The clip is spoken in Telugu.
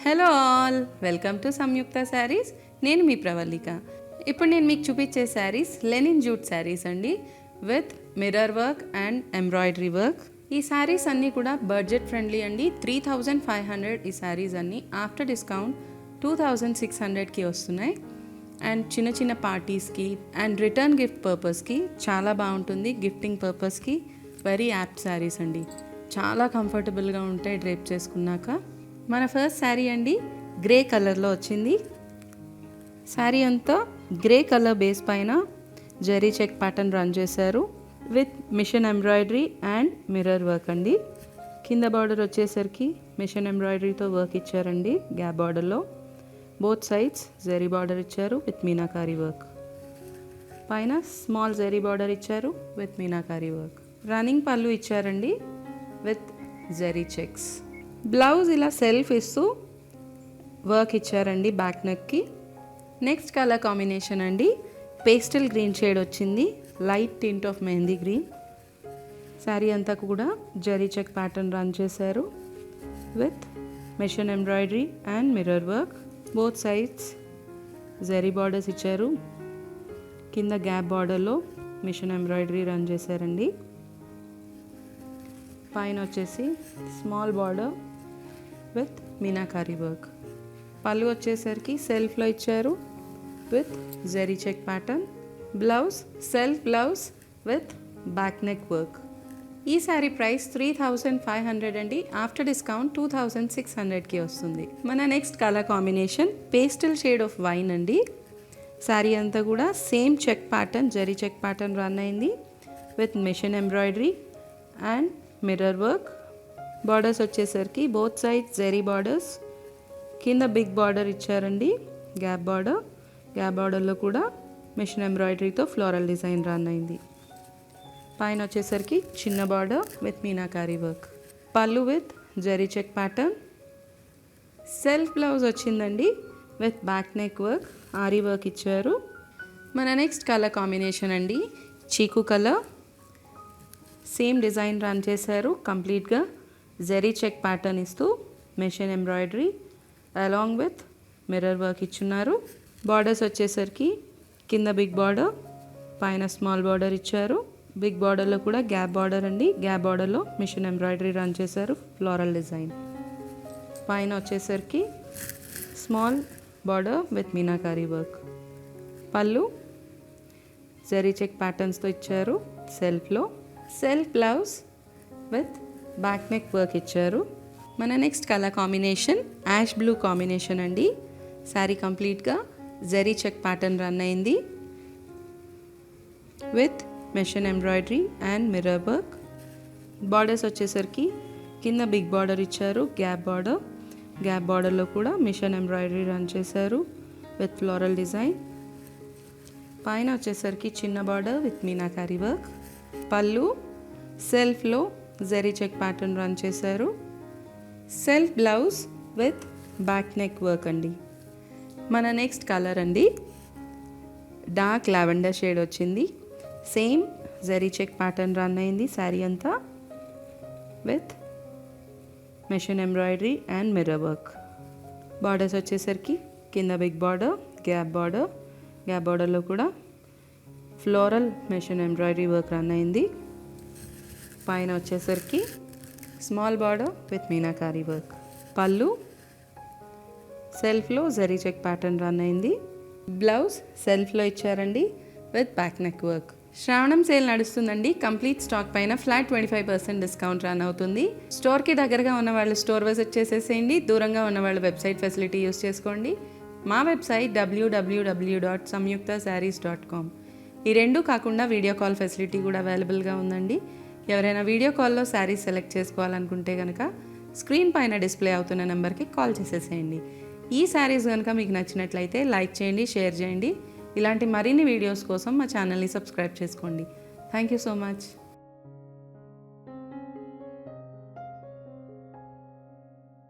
హలో ఆల్, వెల్కమ్ టు సంయుక్త శారీస్. నేను మీ ప్రవల్లిక. ఇప్పుడు నేను మీకు చూపించే శారీస్ లెనిన్ జూట్ శారీస్ అండి, with mirror work and embroidery work. ఈ శారీస్ అన్నీ కూడా బడ్జెట్ ఫ్రెండ్లీ అండి. 3500 ఈ శారీస్ అన్నీ ఆఫ్టర్ డిస్కౌంట్ 2600కి వస్తున్నాయి. అండ్ చిన్న చిన్న పార్టీస్కి అండ్ రిటర్న్ గిఫ్ట్ పర్పస్కి చాలా బాగుంటుంది. గిఫ్టింగ్ పర్పస్కి వెరీ యాప్ట్ శారీస్ అండి. చాలా కంఫర్టబుల్గా ఉంటాయి డ్రేప్ చేసుకున్నాక. మన ఫస్ట్ శారీ అండి గ్రే కలర్లో వచ్చింది. శారీ అంతా గ్రే కలర్ బేస్ పైన జరీ చెక్ ప్యాటర్న్ రన్ చేశారు with machine embroidery and mirror work అండి. కింద బార్డర్ వచ్చేసరికి మిషన్ ఎంబ్రాయిడరీతో వర్క్ ఇచ్చారండి. గ్యాప్ బార్డర్లో బోత్ సైడ్స్ జరీ బార్డర్ ఇచ్చారు విత్ మీనాకారీ వర్క్. పైన స్మాల్ జరీ బార్డర్ ఇచ్చారు with meenakari work. Running pallu ఇచ్చారండి విత్ జరీ చెక్స్. బ్లౌజ్ ఇలా సెల్ఫ్ ఇస్తూ వర్క్ ఇచ్చారండి బ్యాక్ నెక్కి. నెక్స్ట్ కలర్ కాంబినేషన్ అండి పేస్టల్ గ్రీన్ షేడ్ వచ్చింది, light tint of mehndi green. Sari అంతా కూడా జరీ చెక్ ప్యాటర్న్ రన్ చేశారు with machine embroidery and mirror work. Both sides zari borders ఇచ్చారు. కింద గ్యాప్ బార్డర్లో మిషన్ ఎంబ్రాయిడరీ రన్ చేశారండి. పైన వచ్చేసి small border with meenakari work. Pallu వచ్చేసరికి సెల్ఫ్లో ఇచ్చారు with zari check pattern. Blouse self blouse with back neck work. ఈ శారీ ప్రైస్ 3500 అండి. ఆఫ్టర్ డిస్కౌంట్ 2600కి వస్తుంది. మన next colour combination pastel shade of wine అండి. శారీ అంతా కూడా same check pattern zari check pattern run అయింది with machine embroidery and mirror work. Borders వచ్చేసరికి బోత్ సైడ్స్ జరీ బార్డర్స్. కింద బిగ్ బార్డర్ ఇచ్చారండి గ్యాప్ బార్డర్. గ్యాప్ బార్డర్లో కూడా మిషన్ ఎంబ్రాయిడరీతో ఫ్లోరల్ డిజైన్ రన్ అయింది. పైన వచ్చేసరికి చిన్న border with meenakari work. Pallu with zari check pattern. Self blouse వచ్చిందండి with back neck work, ary work ఇచ్చారు. మన నెక్స్ట్ కలర్ కాంబినేషన్ అండి చీకు కలర్. సేమ్ డిజైన్ రన్ చేశారు కంప్లీట్గా జరీ చెక్ ప్యాటర్న్ ఇస్తూ machine embroidery along with mirror work ఇచ్చున్నారు. బార్డర్స్ వచ్చేసరికి కింద బిగ్ బార్డర్, పైన స్మాల్ బార్డర్ ఇచ్చారు. బిగ్ బార్డర్లో కూడా గ్యాప్ బార్డర్ అండి. గ్యాప్ బార్డర్లో మిషన్ ఎంబ్రాయిడరీ రన్ చేశారు ఫ్లోరల్ డిజైన్. పైన వచ్చేసరికి small border with meenakari work. Pallu zari check ప్యాటర్న్స్తో ఇచ్చారు సెల్ఫ్లో. Self blouse with back neck work ఇచ్చారు. మన next colour combination ash blue combination అండి. శారీ కంప్లీట్గా జరీ చెక్ ప్యాటర్న్ రన్ అయింది with machine embroidery and mirror work. Borders వచ్చేసరికి కింద బిగ్ బార్డర్ ఇచ్చారు గ్యాప్ బార్డర్. గ్యాప్ బార్డర్లో కూడా మిషన్ ఎంబ్రాయిడరీ రన్ చేశారు విత్ ఫ్లోరల్ డిజైన్. పైన వచ్చేసరికి చిన్న border with meenakari work. Pallu సెల్ఫ్లో జరీ చెక్ ప్యాటర్న్ రన్ చేశారు. Self blouse with back neck work అండి. మన నెక్స్ట్ కలర్ అండి డార్క్ లావెండర్ షేడ్ వచ్చింది. Same zari check pattern run అయింది శారీ అంతా with machine embroidery and mirror work. Borders వచ్చేసరికి కింద big border, gap border. Gap బార్డర్లో కూడా floral machine embroidery work run అయింది. పైన వచ్చేసరికి small border with meenakari work. Pallu సెల్ఫ్లో జరీ చెక్ ప్యాటర్న్ రన్ అయింది. బ్లౌజ్ సెల్ఫ్లో ఇచ్చారండి with back neck work. Shravanam sale నడుస్తుందండి. కంప్లీట్ స్టాక్ పైన ఫ్లాట్ 25% డిస్కౌంట్ రన్ అవుతుంది. స్టోర్కి దగ్గరగా ఉన్న వాళ్ళు స్టోర్ విజిట్ చేసేసేయండి. దూరంగా ఉన్న వాళ్ళు వెబ్సైట్ ఫెసిలిటీ యూస్ చేసుకోండి. మా వెబ్సైట్ www.samyuktasarees.com. ఈ రెండు కాకుండా వీడియో కాల్ ఫెసిలిటీ కూడా అవైలబుల్గా ఉందండి. ఎవరైనా వీడియో కాల్లో శారీస్ సెలెక్ట్ చేసుకోవాలనుకుంటే కనుక స్క్రీన్ పైన డిస్ప్లే అవుతున్న నెంబర్కి కాల్ చేసేసేయండి. ఈ శారీస్ కనుక మీకు నచ్చినట్లయితే లైక్ చేయండి, షేర్ చేయండి. ఇలాంటి మరిన్ని వీడియోస్ కోసం మా ఛానల్ని సబ్స్క్రైబ్ చేసుకోండి. Thank you so much.